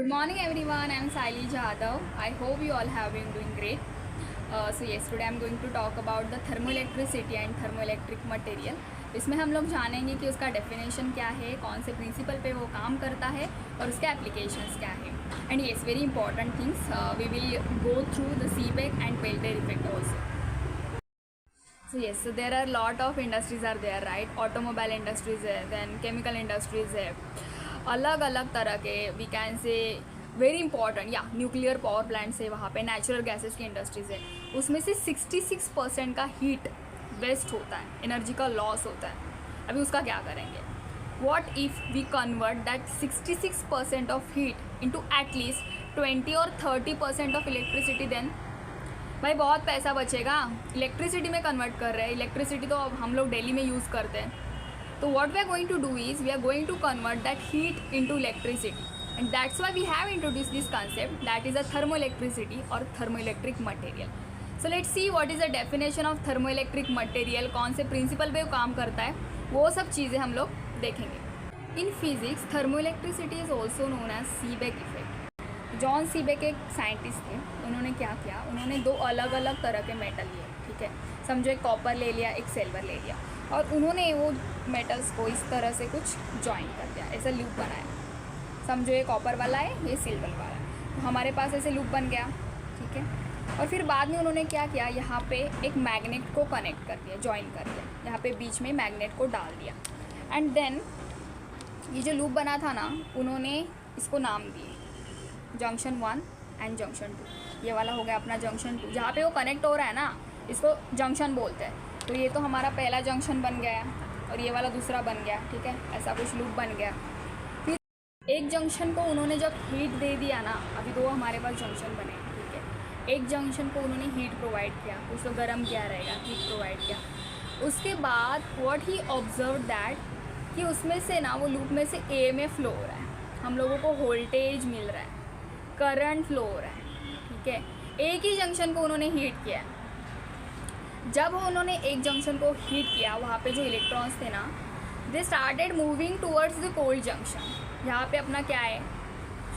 Good morning everyone, I am Saili Jadhav. I hope you all have been doing great. Today I am going to talk about the thermoelectricity and thermoelectric material. इसमें हम लोग जानेंगे कि उसका definition क्या है, कौन से प्रिंसिपल पे वो काम करता है और उसके एप्लीकेशंस क्या है. And yes, very important things, we will go through the Seebeck and Peltier effect also. So there are lot of industries are there, right? Automobile industries है, then chemical industries है, अलग अलग तरह के we can say very important या nuclear power plants है, वहाँ पे नेचुरल गैसेस की इंडस्ट्रीज़ है. उसमें से 66% का हीट वेस्ट होता है, एनर्जी का लॉस होता है. अभी उसका क्या करेंगे? What if we convert that 66% of heat into at least 20 और 30% ऑफ इलेक्ट्रिसिटी, देन भाई बहुत पैसा बचेगा. इलेक्ट्रिसिटी में कन्वर्ट कर रहे हैं, इलेक्ट्रिसिटी तो अब हम लोग डेली में यूज़ करते हैं. तो what we are going to do is we are going to convert that heat into electricity, and that's why we have introduce this concept that is a thermoelectricity और thermoelectric material. So let's see what is the definition of thermoelectric material, कौन से principal पे काम करता है, वो सब चीज़ें हम लोग देखेंगे. In physics thermoelectricity is also known as Seebeck effect. John Seebeck एक साइंटिस्ट थे. उन्होंने क्या किया, उन्होंने दो अलग अलग तरह के मेटल लिए, ठीक है, समझो एक कॉपर ले लिया, एक सिल्वर ले लिया, और उन्होंने वो मेटल्स को इस तरह से कुछ जॉइन कर दिया, ऐसा लूप बनाया. समझो ये कॉपर वाला है, ये सिल्वर वाला है, तो हमारे पास ऐसे लूप बन गया, ठीक है. और फिर बाद में उन्होंने क्या किया, यहाँ पे एक मैग्नेट को कनेक्ट कर दिया, जॉइन कर दिया, यहाँ पे बीच में मैग्नेट को डाल दिया. एंड देन ये जो लूप बना था ना, उन्होंने इसको नाम दिए जंक्शन 1 एंड जंक्शन 2. ये वाला हो गया अपना जंक्शन 2, जहाँ पे वो कनेक्ट हो रहा है ना, इसको जंक्शन बोलते हैं. तो ये तो हमारा पहला जंक्शन बन गया है और ये वाला दूसरा बन गया, ठीक है, ऐसा कुछ लूप बन गया. फिर एक जंक्शन को उन्होंने जब हीट दे दिया ना, अभी दो हमारे पास जंक्शन बने, ठीक है, एक जंक्शन को उन्होंने हीट प्रोवाइड किया, उसको गर्म किया रहेगा, हीट प्रोवाइड किया. उसके बाद व्हाट ही ऑब्जर्व दैट कि उसमें से ना, वो लूप में से EMF फ्लो हो रहा है, हम लोगों को वोल्टेज मिल रहा है, करंट फ्लो हो रहा है, ठीक है. एक ही जंक्शन को उन्होंने हीट किया. जब उन्होंने एक जंक्शन को हीट किया, वहाँ पे जो इलेक्ट्रॉन्स थे ना, they started moving towards the cold junction. यहाँ पे अपना क्या है,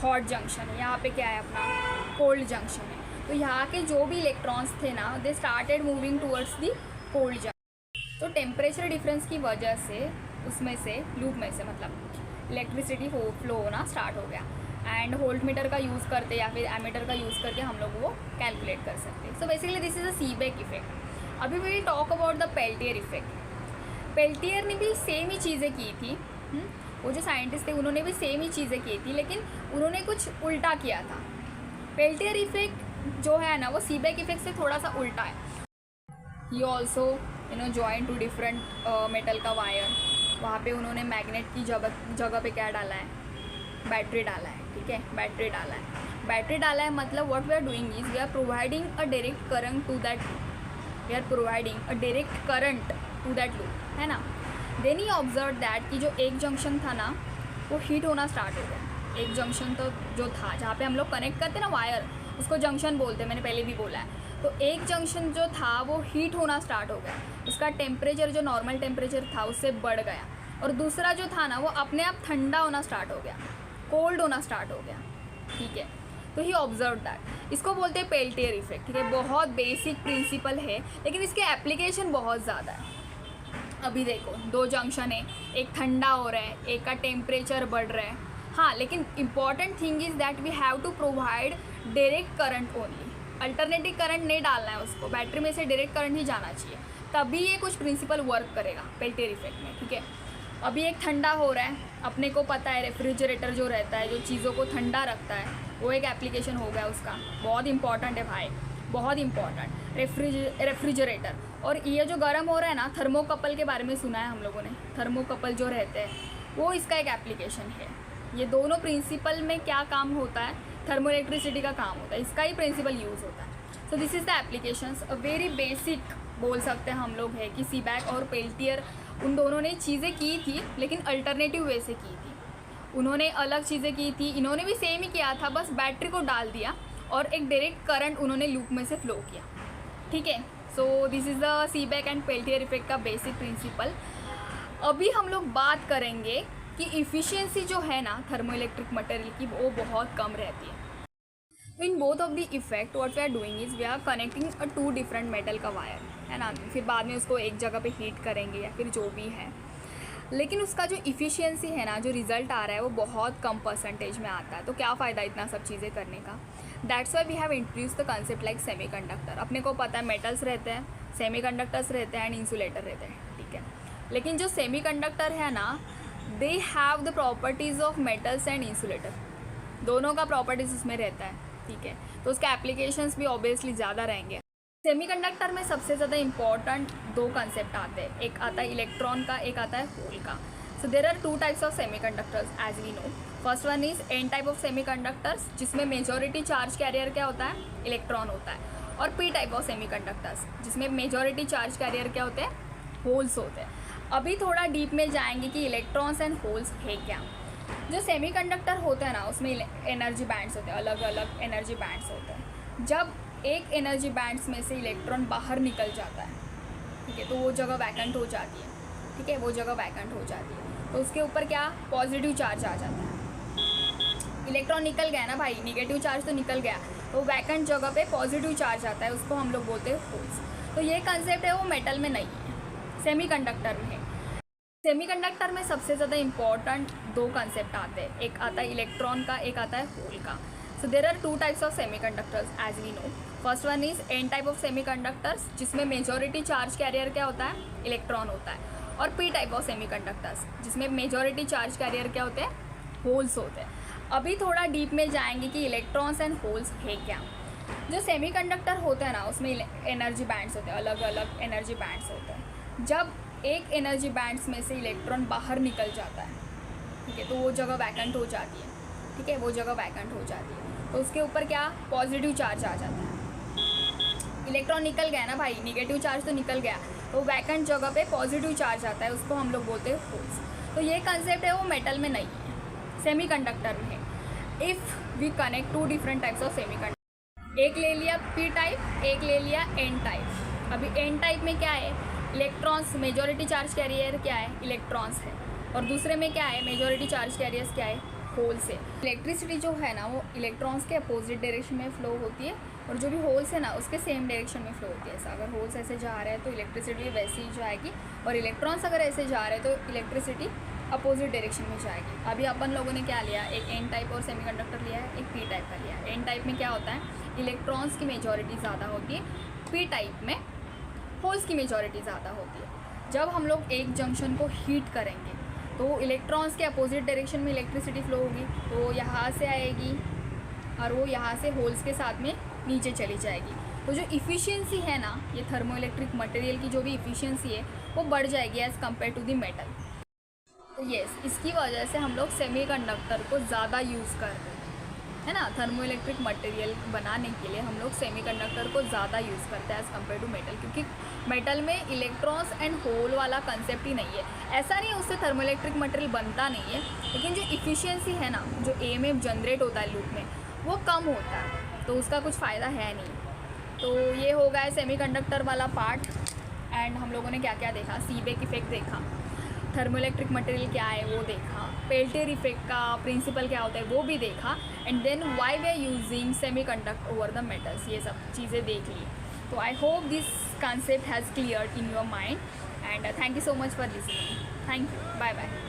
हॉट जंक्शन है, यहाँ पे क्या है, अपना कोल्ड जंक्शन है. तो यहाँ के जो भी इलेक्ट्रॉन्स थे ना, they started moving towards the cold junction. तो टेम्परेचर डिफरेंस की वजह से उसमें से लूप में से मतलब इलेक्ट्रिसिटी फ्लो होना स्टार्ट हो गया. एंड वोल्ट मीटर का यूज़ करते या फिर एमीटर का यूज़ करके हम लोग वो कैलकुलेट कर सकते हैं. So basically this is a Seebeck effect. अभी we talk about the Peltier effect. Peltier ने भी सेम ही चीज़ें की थी. वो जो साइंटिस्ट थे उन्होंने भी सेम ही चीज़ें की थी, लेकिन उन्होंने कुछ उल्टा किया था. पेल्टियर इफेक्ट जो है ना, वो सीबेक इफेक्ट से थोड़ा सा उल्टा है. ये also join two different metal का वायर. वहाँ पे उन्होंने मैग्नेट की जगह पे क्या डाला है, बैटरी डाला है, ठीक है, बैटरी डाला है. बैटरी डाला है मतलब what we are doing is we are providing a direct current to that, we are providing a direct current to that loop, है ना. देन ही ऑब्जर्व दैट कि जो एक जंक्शन था ना, वो हीट होना स्टार्ट हो गया. एक जंक्शन तो जो था जहाँ पे हम लोग कनेक्ट करते ना वायर, उसको जंक्शन बोलते हैं, मैंने पहले भी बोला है. तो एक जंक्शन जो था वो हीट होना स्टार्ट हो गया, उसका टेम्परेचर जो नॉर्मल टेम्परेचर था उससे बढ़ गया. और दूसरा जो था ना, वो अपने आप ठंडा होना स्टार्ट हो गया, कोल्ड होना स्टार्ट हो गया, ठीक है. तो ही ऑब्जर्व दैट, इसको बोलते हैं पेल्टियर इफेक्ट, ठीक है. बहुत बेसिक प्रिंसिपल है, लेकिन इसके एप्लीकेशन बहुत ज़्यादा है. अभी देखो, दो जंक्शन है, एक ठंडा हो रहा है, एक का टेम्परेचर बढ़ रहा है. हाँ, लेकिन important thing is that we have to provide direct current only. Alternative current नहीं डालना है उसको, बैटरी में से डायरेक्ट करंट ही जाना चाहिए, तभी ये कुछ प्रिंसिपल वर्क करेगा पेल्टियर इफेक्ट में, ठीक है. अभी एक ठंडा हो रहा है, अपने को पता है रेफ्रिजरेटर जो रहता है, जो चीज़ों को ठंडा रखता है, वो एक एप्लीकेशन हो गया उसका. बहुत इंपॉर्टेंट है भाई, बहुत इंपॉर्टेंट रेफ्रिजरेटर. और ये जो गर्म हो रहा है ना, थर्मोकपल के बारे में सुना है हम लोगों ने. थर्मोकपल जो रहते हैं वो इसका एक एप्लीकेशन है. ये दोनों प्रिंसिपल में क्या काम होता है, थर्मोइलेक्ट्रिसिटी का काम होता है, इसका ही प्रिंसिपल यूज़ होता है. So this is the applications. A very basic बोल सकते हैं हम लोग है कि सीबेक और पेल्टियर, उन दोनों ने चीज़ें की थी, लेकिन अल्टरनेटिव वे से की थी. उन्होंने अलग चीज़ें की थी, इन्होंने भी सेम ही किया था, बस बैटरी को डाल दिया और एक डायरेक्ट करंट उन्होंने लूप में से फ्लो किया, ठीक है. So this is the Seebeck and Peltier effect का बेसिक प्रिंसिपल. अभी हम लोग बात करेंगे कि इफ़िशियंसी जो है ना थर्मो इलेक्ट्रिक मटेरियल की वो बहुत कम रहती है। तो in both of the effect what we are doing is we are connecting a two different metal का वायर, है ना, फिर बाद में उसको एक जगह पे हीट करेंगे या फिर जो भी है, लेकिन उसका जो इफ़िशियंसी है ना, जो रिज़ल्ट आ रहा है वो बहुत कम परसेंटेज में आता है। तो क्या फ़ायदा इतना सब चीज़ें करने का। That's why we have introduce the concept like semiconductor. अपने को पता है मेटल्स रहते हैं, सेमीकंडक्टर्स रहते हैं एंड इंसुलेटर रहते हैं, ठीक है। लेकिन जो सेमीकंडक्टर है ना, they have the properties of metals and insulator, दोनों का प्रॉपर्टीज़ उसमें रहता है, ठीक है। तो उसके एप्लीकेशंस भी ऑब्वियसली ज़्यादा रहेंगे। सेमीकंडक्टर में सबसे ज़्यादा इंपॉर्टेंट दो कंसेप्ट आते हैं, एक आता है इलेक्ट्रॉन का, एक आता है होल का। So there are two types of semiconductors as we know. First one is N type of semiconductors, जिसमें मेजॉरिटी चार्ज कैरियर क्या होता है, इलेक्ट्रॉन होता है। और पी टाइप ऑफ सेमीकंडक्टर्स, जिसमें मेजॉरिटी चार्ज कैरियर क्या होते हैं, होल्स होते हैं। अभी थोड़ा डीप में जाएंगे कि इलेक्ट्रॉन्स एंड होल्स है क्या। जो सेमीकंडक्टर होते हैं ना, उसमें एनर्जी बैंड्स होते हैं, अलग अलग एनर्जी बैंड्स होते हैं। जब एक एनर्जी बैंड्स में से इलेक्ट्रॉन बाहर निकल जाता है, ठीक है, तो वो जगह वैकेंट हो जाती है, ठीक है, वो जगह वैकेंट हो जाती है। तो उसके ऊपर क्या पॉजिटिव चार्ज आ जाता है। इलेक्ट्रॉन निकल गया ना भाई, निगेटिव चार्ज तो निकल गया, तो वैकेंट जगह पे पॉजिटिव चार्ज आता है, उसको हम लोग बोलते हैं होल्स। तो ये कंसेप्ट है वो मेटल में नहीं है, सेमीकंडक्टर में है। सेमीकंडक्टर में सबसे ज़्यादा इंपॉर्टेंट दो कंसेप्ट आते हैं, एक आता है इलेक्ट्रॉन का, एक आता है होल का। So there are two types of semiconductors as we know. First one is N type of semiconductors, जिसमें मेजॉरिटी चार्ज कैरियर क्या होता है, इलेक्ट्रॉन होता है। और पी टाइप ऑफ सेमीकंडक्टर्स, जिसमें मेजॉरिटी चार्ज कैरियर क्या होते हैं, होल्स होते हैं। अभी थोड़ा डीप में जाएंगे कि इलेक्ट्रॉन्स एंड होल्स है क्या। जो सेमीकंडक्टर होते हैं ना, उसमें एनर्जी बैंड्स होते हैं, अलग अलग एनर्जी बैंड्स होते हैं। जब एक एनर्जी बैंड्स में से इलेक्ट्रॉन बाहर निकल जाता है, ठीक है, तो वो जगह वैकेंट हो जाती है, ठीक है, वो जगह वैकेंट हो जाती है। तो उसके ऊपर क्या पॉजिटिव चार्ज आ जाता है। इलेक्ट्रॉन निकल गया ना भाई, निगेटिव चार्ज तो निकल गया, तो वैकेंट जगह पे पॉजिटिव चार्ज आता है, उसको हम लोग बोलते हैं होल्स। तो ये कंसेप्ट है वो मेटल में नहीं है, सेमीकंडक्टर में है। If we connect two different types of semiconductor, एक ले लिया पी टाइप, एक ले लिया एन टाइप। अभी एन टाइप में क्या है, इलेक्ट्रॉन्स, मेजॉरिटी चार्ज कैरियर क्या है, इलेक्ट्रॉन्स है। और दूसरे में क्या है, मेजॉरिटी चार्ज कैरियर्स क्या है, होल्स है। इलेक्ट्रिसिटी जो है ना, वो इलेक्ट्रॉन्स के अपोजिट डायरेक्शन में फ्लो होती है, और जो भी होल्स है ना, उसके सेम डायरेक्शन में फ्लो होती है। ऐसा अगर होल्स ऐसे जा रहे हैं तो इलेक्ट्रिसिटी वैसे ही जाएगी, और इलेक्ट्रॉन्स अगर ऐसे जा रहे हैं तो इलेक्ट्रिसिटी अपोजिट डायरेक्शन में जाएगी। अभी अपन लोगों ने क्या लिया, एक एन टाइप और सेमीकंडक्टर लिया है, एक पी टाइप का लिया है। एन टाइप में क्या होता है, इलेक्ट्रॉन्स की मेजॉरिटी ज़्यादा होती है, पी टाइप में होल्स की मेजॉरिटी ज़्यादा होती है। जब हम लोग एक जंक्शन को हीट करेंगे तो इलेक्ट्रॉन्स के अपोजिट डायरेक्शन में इलेक्ट्रिसिटी फ्लो होगी, तो यहाँ से आएगी और वो यहाँ से होल्स के साथ में नीचे चली जाएगी। तो जो इफ़िशियंसी है ना, ये थर्मो इलेक्ट्रिक मटेरियल की जो भी इफ़िशियंसी है वो बढ़ जाएगी as compared to the metal. तो येस, इसकी वजह से हम लोग सेमीकंडक्टर को ज़्यादा यूज़ कर रहे हैं, है ना। थर्मो इलेक्ट्रिक मटेरियल बनाने के लिए हम लोग सेमीकंडक्टर को ज़्यादा यूज़ करते हैं एज़ कम्पेयर टू मेटल, क्योंकि मेटल में इलेक्ट्रॉन्स एंड होल वाला कंसेप्ट ही नहीं है। ऐसा नहीं है उससे थर्मो इलेक्ट्रिक मटेरियल बनता नहीं है, लेकिन जो इफ़िशियंसी है ना, जो EMF जनरेट होता है लूप में, वो कम होता है, तो उसका कुछ फ़ायदा है नहीं। तो ये हो गया है सेमीकंडक्टर वाला पार्ट। एंड हम लोगों ने क्या क्या देखा, सीबेक इफेक्ट देखा, थर्मोइलेक्ट्रिक मटेरियल क्या है वो देखा, पेल्टियर इफेक्ट का प्रिंसिपल क्या होता है वो भी देखा, and then why we are using semiconductor over the metals, ये सब चीज़ें देख ली। तो I hope this concept has cleared in your mind, and thank you so much for listening. Thank you. Bye bye.